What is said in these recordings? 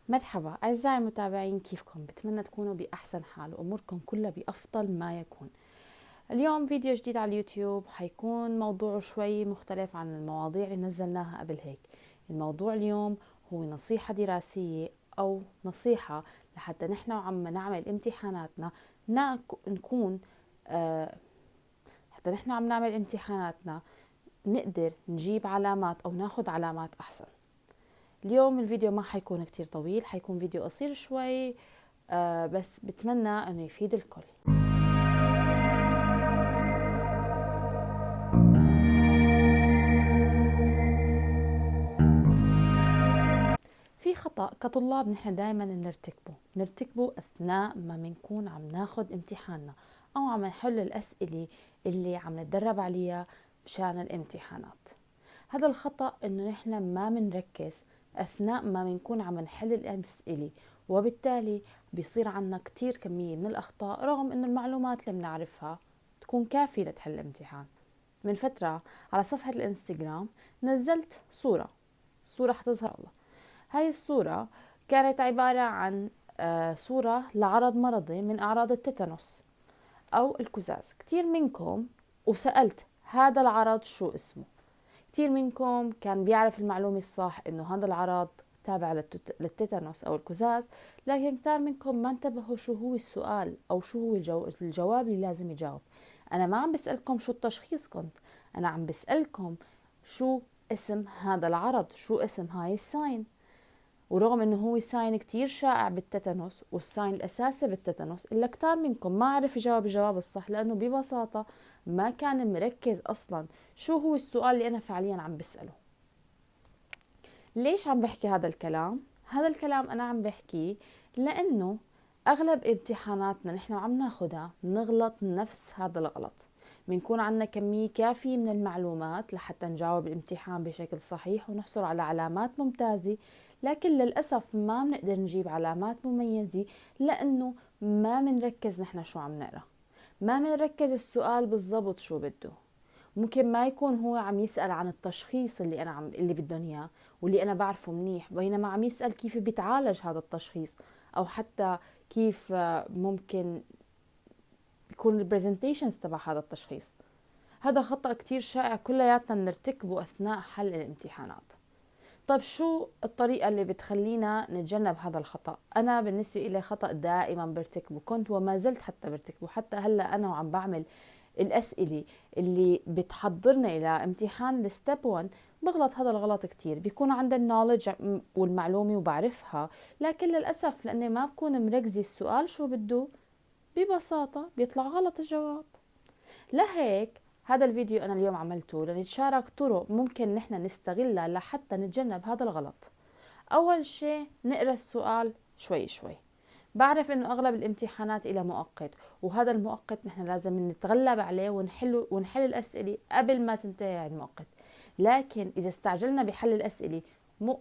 مرحبا أعزائي المتابعين، كيفكم؟ بتمنى تكونوا بأحسن حال وأموركم كلها بأفضل ما يكون. اليوم فيديو جديد على اليوتيوب، حيكون موضوع شوي مختلف عن المواضيع اللي نزلناها قبل هيك. الموضوع اليوم هو نصيحة دراسية أو نصيحة لحتى نحن وعم نعمل امتحاناتنا نكون آه حتى نحن عم نعمل امتحاناتنا نقدر نجيب علامات أو ناخد علامات أحسن. اليوم الفيديو ما حيكون كتير طويل، حيكون فيديو قصير شوي، بس بتمنى انه يفيد الكل. في خطأ كطلاب نحن دائما بنرتكبه اثناء ما بنكون عم ناخد امتحاننا او عم نحل الاسئلة اللي عم نتدرب عليها مشان الامتحانات. هذا الخطأ انه نحن ما بنركز اثناء ما بنكون عم نحل الاسئلة، وبالتالي بيصير عنا كتير كمية من الاخطاء رغم انه المعلومات اللي بنعرفها تكون كافية لتحل الامتحان. من فترة على صفحة الانستغرام نزلت صورة حتظهر الله. هاي الصورة كانت عبارة عن صورة لعرض مرضي من أعراض التيتانوس أو الكزاز. كتير منكم وسألت هذا العرض شو اسمه، كتير منكم كان بيعرف المعلومة الصح إنه هذا العرض تابع للتيتانوس أو الكزاز، لكن كتير منكم ما انتبهوا شو هو السؤال أو شو هو الجواب اللي لازم يجاوب. أنا ما عم بسألكم شو التشخيص، أنا عم بسألكم شو اسم هذا العرض، شو اسم هاي الساين. ورغم انه هو ساين كتير شائع بالتتنس والساين الاساسي بالتتنس، الا كتار منكم ما عرف يجاوب الجواب الصح لانه ببساطة ما كان مركز اصلا شو هو السؤال اللي انا فعليا عم بسأله. ليش عم بحكي هذا الكلام؟ هذا الكلام انا عم بحكيه لانه اغلب امتحاناتنا نحن عم ناخدها بنغلط نفس هذا الغلط. بنكون عندنا كمية كافية من المعلومات لحتى نجاوب الامتحان بشكل صحيح ونحصل على علامات ممتازة، لكن للأسف ما بنقدر نجيب علامات مميزة لأنه ما بنركز نحن شو عم نقرأ، ما بنركز السؤال بالضبط شو بده. ممكن ما يكون هو عم يسأل عن التشخيص اللي بدهم اياه واللي انا بعرفه منيح، بينما عم يسأل كيف بيتعالج هذا التشخيص، او حتى كيف ممكن بيكون البرزنتيشنز تبع هذا التشخيص. هذا خطأ كتير شائع كلياتنا بنرتكبه اثناء حل الامتحانات. طيب شو الطريقة اللي بتخلينا نتجنب هذا الخطأ؟ أنا بالنسبة إلي خطأ دائما برتكبه، كنت وما زلت حتى برتكبه، حتى هلأ أنا وعم بعمل الأسئلة اللي بتحضرنا إلى امتحان الستيب 1 بغلط هذا الغلط كتير. بيكون عندي النولج والمعلومة وبعرفها، لكن للأسف لأني ما بكون مركزة السؤال شو بده، ببساطة بيطلع غلط الجواب. لهيك هذا الفيديو أنا اليوم عملته لنتشارك طرق ممكن نحن نستغلها لحتى نتجنب هذا الغلط. أول شيء نقرأ السؤال شوي شوي. بعرف إنه أغلب الامتحانات إلى مؤقت، وهذا المؤقت نحن لازم نتغلب عليه ونحل الأسئلة قبل ما تنتهي المؤقت. لكن إذا استعجلنا بحل الأسئلة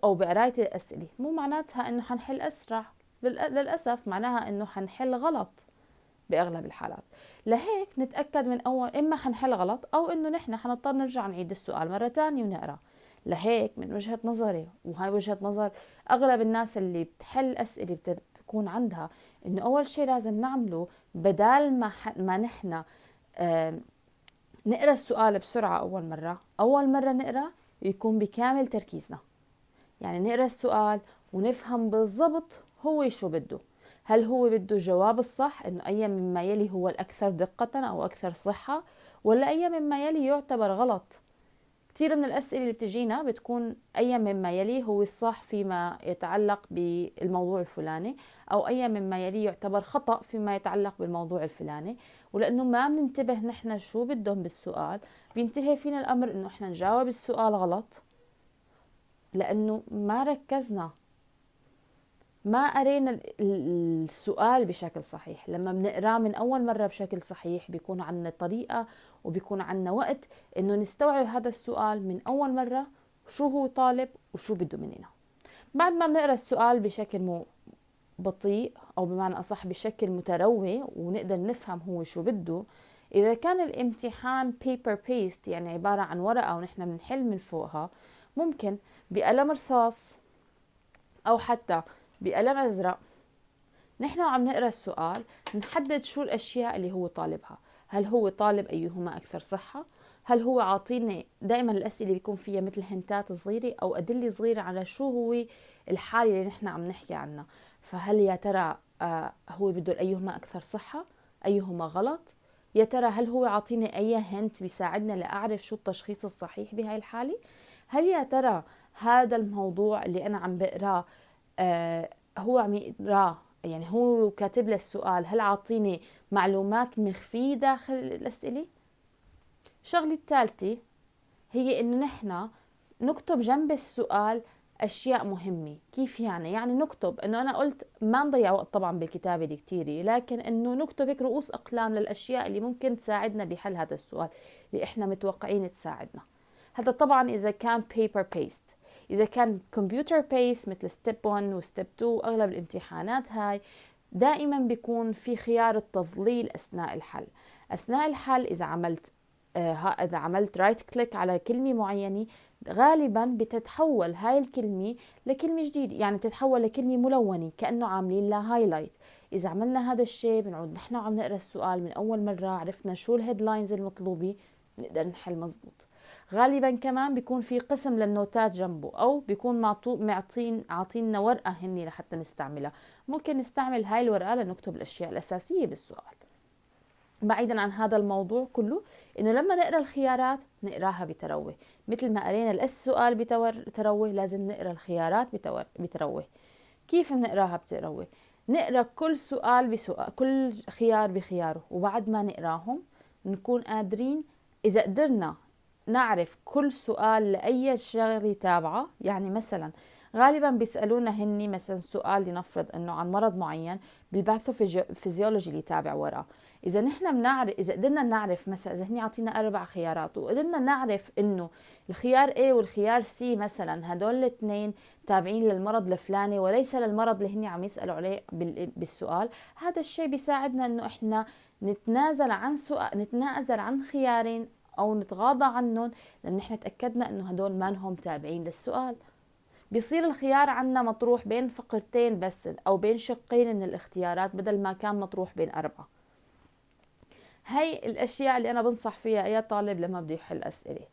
أو بقراية الأسئلة مو معناتها إنه حنحل أسرع، للأسف معناها إنه حنحل غلط باغلب الحالات. لهيك نتاكد من اول اما حنحل غلط او انه نحن حنضطر نرجع نعيد السؤال مره ثانيه ونقرا. لهيك من وجهه نظري، وهاي وجهه نظر اغلب الناس اللي بتحل اسئله بتكون عندها، انه اول شيء لازم نعمله بدال ما نحن نقرا السؤال بسرعه اول مره نقرا يكون بكامل تركيزنا. يعني نقرا السؤال ونفهم بالضبط هو شو بده. هل هو بده الجواب الصح انه اي مما يلي هو الاكثر دقة او اكثر صحة، ولا اي مما يلي يعتبر غلط؟ كثير من الاسئلة اللي بتجينا بتكون اي مما يلي هو الصح فيما يتعلق بالموضوع الفلاني، او اي مما يلي يعتبر خطأ فيما يتعلق بالموضوع الفلاني. ولانه ما بننتبه نحن شو بدهم بالسؤال، بينتهي فينا الامر انه احنا نجاوب السؤال غلط لانه ما ركزنا، ما قرينا السؤال بشكل صحيح. لما بنقراه من أول مرة بشكل صحيح بيكون عنا طريقة وبيكون عنا وقت إنه نستوعب هذا السؤال من أول مرة شو هو طالب وشو بده مننا. بعد ما بنقرأ السؤال بشكل بطيء أو بمعنى أصح بشكل متروي ونقدر نفهم هو شو بده، إذا كان الامتحان paper based يعني عبارة عن ورقة ونحن بنحل من فوقها، ممكن بقلم رصاص أو حتى بقلم أزرق نحن وعم نقرأ السؤال نحدد شو الأشياء اللي هو طالبها. هل هو طالب أيهما أكثر صحة؟ هل هو عاطيني دائما الأسئلة بيكون فيها مثل هنتات صغيرة أو أدلة صغيرة على شو هو الحالة اللي نحن عم نحكي عنها. فهل يا ترى هو بده أيهما أكثر صحة؟ أيهما غلط؟ يا ترى هل هو عاطيني أي هنت بيساعدنا لأعرف شو التشخيص الصحيح بهاي الحالة؟ هل يا ترى هذا الموضوع اللي أنا عم بقراه هو عم يقراه، يعني هو كاتب لي السؤال، هل عاطيني معلومات مخفية داخل الأسئلة؟ الشغلة الثالثة هي إنه نحن نكتب جنب السؤال أشياء مهمة. كيف يعني؟ يعني نكتب إنه أنا قلت ما نضيع وقت طبعا بالكتابة دي كتير، لكن إنه نكتب هيك رؤوس أقلام للأشياء اللي ممكن تساعدنا بحل هذا السؤال اللي إحنا متوقعين تساعدنا. هذا طبعا إذا كان paper based. إذا كان computer based مثل step 1 و step 2 أغلب الامتحانات هاي دائما بيكون في خيار التظليل أثناء الحل. أثناء الحل إذا عملت رايت كليك على كلمة معينة غالبا بتتحول هاي الكلمة لكلمة جديدة، يعني بتتحول لكلمة ملونة كأنه عاملين لها هايلايت. إذا عملنا هذا الشيء بنعود نحن وعم نقرأ السؤال من أول مرة عرفنا شو الهيدلاينز المطلوبة نقدر نحل مزبوط. غالبا كمان بيكون في قسم للنوتات جنبه، أو بيكون عاطيننا ورقة هني لحتى نستعملها. ممكن نستعمل هاي الورقة لنكتب الأشياء الأساسية بالسؤال. بعيدا عن هذا الموضوع كله، إنه لما نقرأ الخيارات نقراها بتروي، مثل ما قرينا السؤال بتروي لازم نقرأ الخيارات بتروي. كيف بنقراها بتروي؟ نقرأ كل سؤال بسؤال، كل خيار بخياره، وبعد ما نقراهم نكون قادرين إذا قدرنا نعرف كل سؤال لأي شغلة تابعة. يعني مثلا غالبا بيسألونا هني مثلا سؤال لنفرض انه عن مرض معين بالباثوفيزيولوجي اللي تابع وراه. اذا نحن بنعرف، اذا قدرنا نعرف مثلا، اذا هني عطينا 4 خيارات وقدرنا نعرف انه الخيار A والخيار C مثلا هدول الاثنين تابعين للمرض الفلاني وليس للمرض اللي هني عم يسألوا عليه بالسؤال، هذا الشيء بيساعدنا انه احنا نتنازل عن خيارين او نتغاضى عنهم، لان احنا تاكدنا انه هدول ما لهم تابعين للسؤال. بيصير الخيار عنا مطروح بين فقرتين بس او بين شقين من الاختيارات بدل ما كان مطروح بين 4. هاي الاشياء اللي انا بنصح فيها اي طالب لما بده يحل اسئله.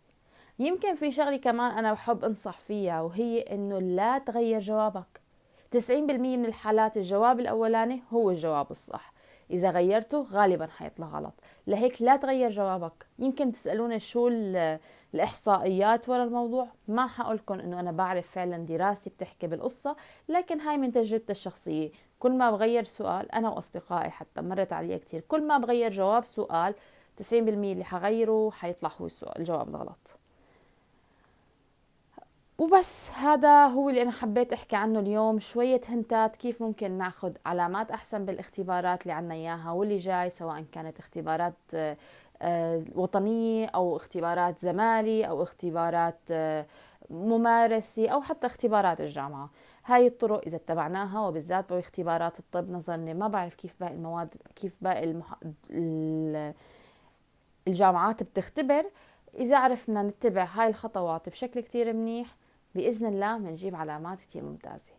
يمكن في شغله كمان انا بحب انصح فيها، وهي انه لا تغير جوابك. 90% من الحالات الجواب الاولاني هو الجواب الصح، إذا غيرته غالبا حيطلع غلط. لهيك لا تغير جوابك. يمكن تسألوني شو الإحصائيات ورا الموضوع، ما حقولكم إنه أنا بعرف فعلا، دراسة بتحكي بالقصة، لكن هاي من تجربتي الشخصية. كل ما بغير سؤال، أنا وأصدقائي حتى مرت علي كتير، كل ما بغير جواب سؤال 90% اللي حغيره حيطلع هو الجواب الغلط. وبس هذا هو اللي أنا حبيت أحكي عنه اليوم، شوية هنتات كيف ممكن ناخد علامات أحسن بالاختبارات اللي عنا إياها واللي جاي، سواء كانت اختبارات وطنية أو اختبارات زمالي أو اختبارات ممارسة أو حتى اختبارات الجامعة. هاي الطرق إذا اتبعناها، وبالذات باختبارات الطب نظرني ما بعرف كيف باقي المواد، كيف باقي الجامعات بتختبر، إذا عرفنا نتبع هاي الخطوات بشكل كتير منيح بإذن الله بنجيب علامات كتير ممتازة.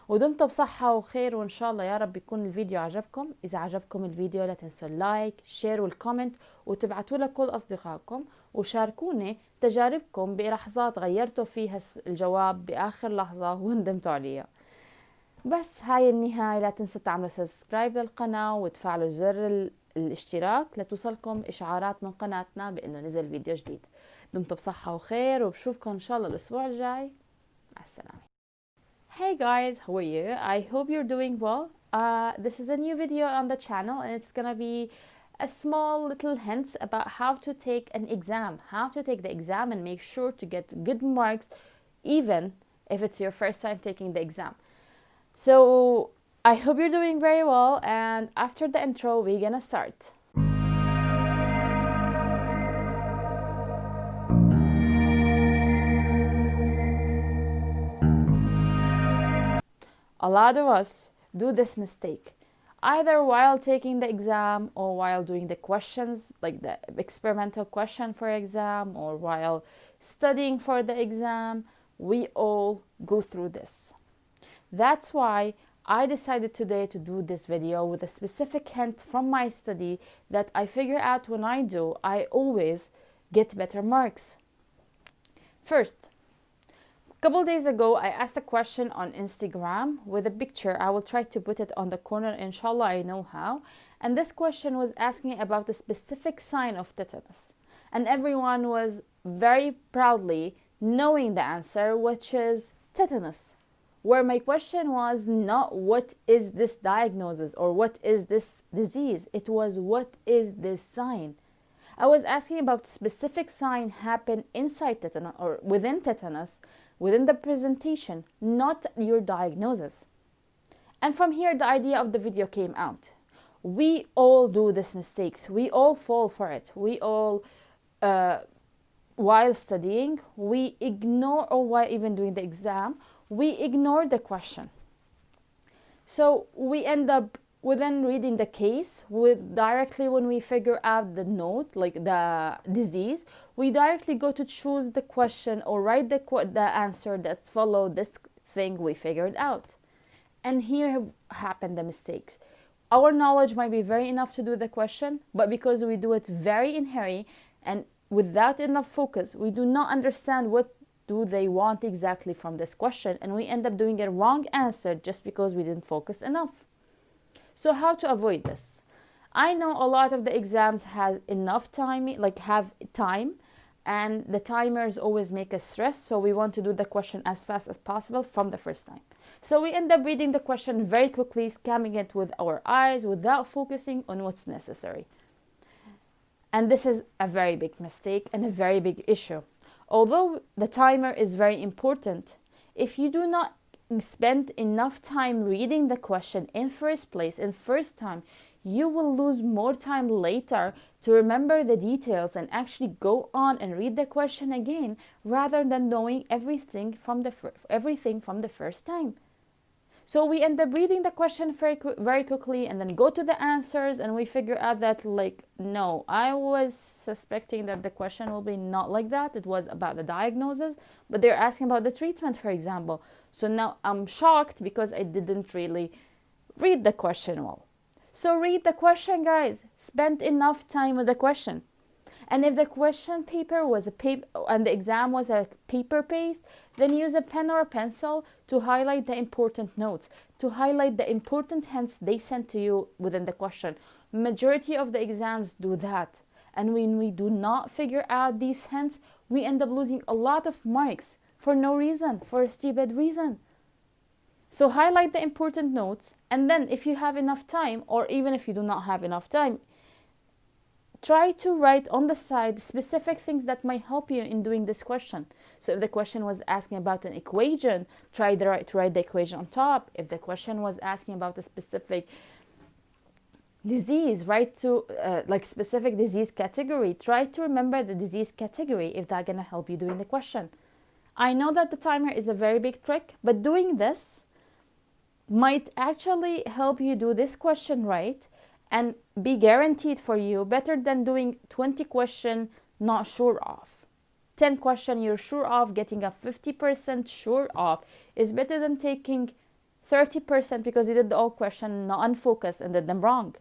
ودمتم بصحة وخير، وإن شاء الله يا رب يكون الفيديو عجبكم. إذا عجبكم الفيديو لا تنسوا اللايك، شير والكومنت، وتبعتوا لكل أصدقائكم، وشاركوني تجاربكم بلحظات غيرتوا فيها الجواب بآخر لحظة وندمتوا عليها. بس هاي النهاية. لا تنسوا تعملوا سبسكرايب للقناة وتفعلوا زر الاشتراك لتوصلكم إشعارات من قناتنا بأنه نزل فيديو جديد. دمتم بصحة وخير، وبشوفكم إن شاء الله الأسبوع الجاي. مع السلامة. Hey guys, how are you? I hope you're doing well. This is a new video on the channel, and it's gonna be a small little hints about how to take an exam, how to take the exam and make sure to get good marks even if it's your first time taking the exam. So I hope you're doing very well, and after the intro we're gonna start. A lot of us do this mistake, either while taking the exam or while doing the questions, like the experimental question for exam, or while studying for the exam. We all go through this. That's why I decided today to do this video with a specific hint from my study that I figure out when I do, I always get better marks. First, a couple days ago, I asked a question on Instagram with a picture. I will try to put it on the corner, inshallah, I know how. And this question was asking about a specific sign of tetanus. And everyone was very proudly knowing the answer, which is tetanus. Where my question was not what is this diagnosis or what is this disease. It was what is this sign. I was asking about specific sign happen inside tetanus or within tetanus, within the presentation, not your diagnosis. And from here, the idea of the video came out. We all do these mistakes. We all fall for it. We all, while studying, we ignore, or while even doing the exam, we ignore the question. So we end up within reading the case, directly when we figure out the note, like the disease, we directly go to choose the question or write the answer that's followed this thing we figured out. And here happen the mistakes. Our knowledge might be very enough to do the question, but because we do it very in hurry and without enough focus, we do not understand what do they want exactly from this question, and we end up doing a wrong answer just because we didn't focus enough. So how to avoid this? I know a lot of the exams have enough time, and the timers always make us stress, so we want to do the question as fast as possible from the first time. So we end up reading the question very quickly, scanning it with our eyes without focusing on what's necessary. And this is a very big mistake and a very big issue. Although the timer is very important, if you do not spend enough time reading the question in first time, you will lose more time later to remember the details and actually go on and read the question again rather than knowing everything from the first time. So we end up reading the question very quickly and then go to the answers, and we figure out that no, I was suspecting that the question will be not like that. It was about the diagnosis, but they're asking about the treatment, for example. So now I'm shocked because I didn't really read the question well. So read the question, guys. Spend enough time with the question. And if the question paper was and the exam was a paper based, then use a pen or a pencil to highlight the important notes, to highlight the important hints they sent to you within the question. Majority of the exams do that. And when we do not figure out these hints, we end up losing a lot of marks for no reason, for a stupid reason. So highlight the important notes, and then if you have enough time, or even if you do not have enough time, try to write on the side specific things that might help you in doing this question. So if the question was asking about an equation, try to write the equation on top. If the question was asking about a specific disease, write to specific disease category. Try to remember the disease category if that's going to help you doing the question. I know that the timer is a very big trick, but doing this might actually help you do this question right and be guaranteed for you better than doing 20 question not sure of. 10 question you're sure of, getting a 50% sure of is better than taking 30% because you did the all question not unfocused and did them wrong.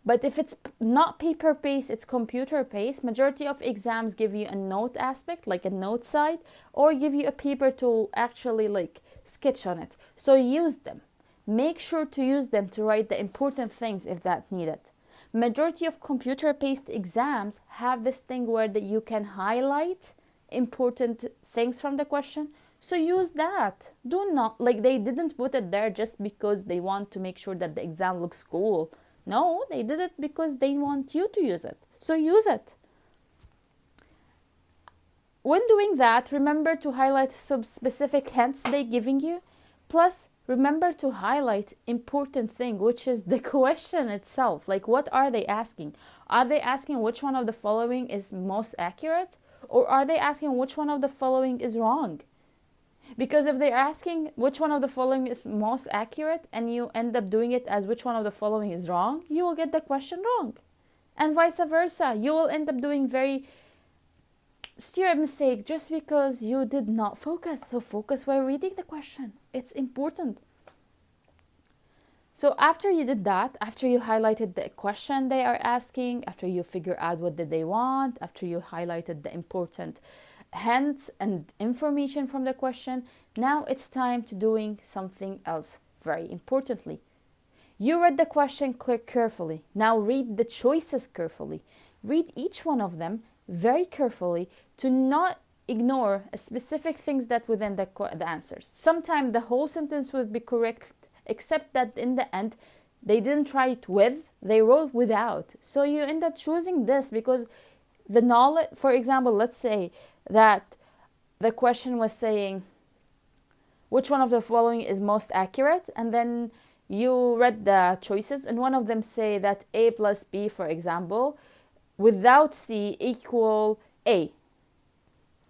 But if it's not paper-based, it's computer-based, majority of exams give you a note aspect, like a note side, or give you a paper to actually sketch on it. So use them. Make sure to use them to write the important things if that's needed. Majority of computer-based exams have this thing where you can highlight important things from the question. So use that. Do not, they didn't put it there just because they want to make sure that the exam looks cool. No, they did it because they want you to use it. So use it. When doing that, remember to highlight some specific hints they're giving you. Plus, remember to highlight important thing, which is the question itself. What are they asking? Are they asking which one of the following is most accurate? Or are they asking which one of the following is wrong? Because if they're asking which one of the following is most accurate and you end up doing it as which one of the following is wrong, you will get the question wrong. And vice versa. You will end up doing very stupid mistake just because you did not focus. So focus while reading the question. It's important. So after you did that, after you highlighted the question they are asking, after you figure out what did they want, after you highlighted the important hints and information from the question, now it's time to doing something else very importantly. You read the question carefully. Now read the choices carefully. Read each one of them very carefully to not ignore specific things that within the answers. Sometimes the whole sentence would be correct, except that in the end they didn't write with, they wrote without. So you end up choosing this because the knowledge, for example, let's say that the question was saying which one of the following is most accurate, and then you read the choices and one of them say that A plus B, for example, without C equal A.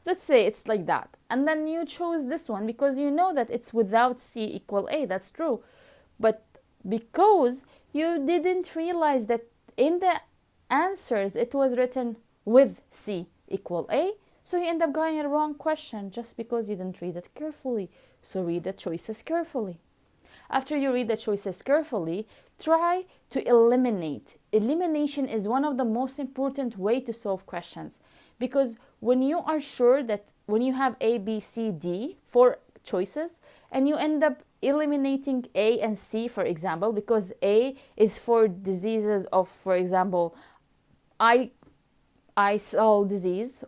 Let's say it's like that. And then you chose this one because you know that it's without C equal A. That's true. But because you didn't realize that in the answers it was written with C equal A, so you end up getting a wrong question just because you didn't read it carefully. So read the choices carefully. After you read the choices carefully, try to eliminate. Elimination is one of the most important ways to solve questions, because when you are sure that when you have A, B, C, D, 4 choices, and you end up eliminating A and C, for example, because A is for diseases of, for example, eye cell disease,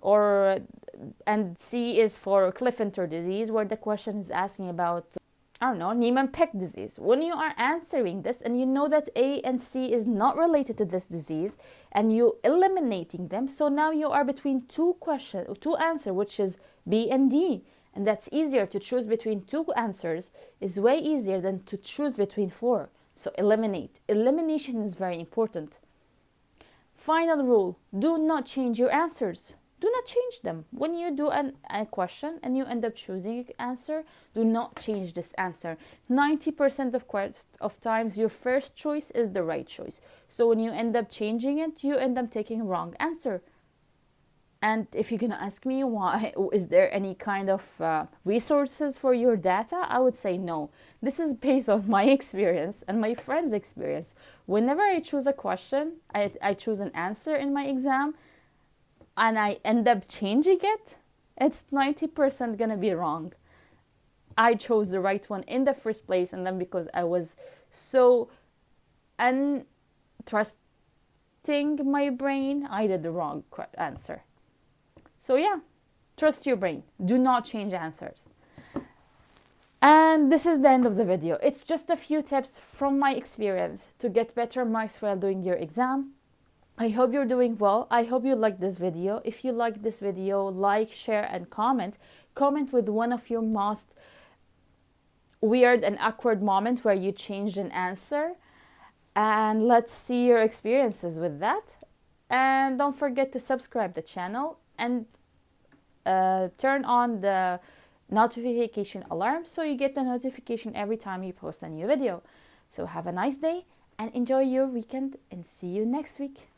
and C is for Klippenter disease, where the question is asking about, I don't know, Niemann-Pick disease. When you are answering this and you know that A and C is not related to this disease and you eliminating them, so now you are between two answers, which is B and D. And that's easier to choose between 2 answers, is way easier than to choose between 4. So eliminate. Elimination is very important. Final rule, do not change your answers. Do not change them. When you do a question and you end up choosing an answer, do not change this answer. 90% of times, your first choice is the right choice. So when you end up changing it, you end up taking a wrong answer. And if you're going to ask me why, is there any kind of resources for your data? I would say no. This is based on my experience and my friend's experience. Whenever I choose a question, I choose an answer in my exam, and I end up changing it, it's 90% going to be wrong. I chose the right one in the first place, and then because I was so untrusting my brain, I did the wrong answer. So yeah, trust your brain. Do not change answers. And this is the end of the video. It's just a few tips from my experience to get better marks while doing your exam. I hope you're doing well. I hope you liked this video. If you liked this video, like, share, and comment. Comment with one of your most weird and awkward moment where you changed an answer. And let's see your experiences with that. And don't forget to subscribe the channel and turn on the notification alarm so you get the notification every time you post a new video. So have a nice day and enjoy your weekend, and see you next week.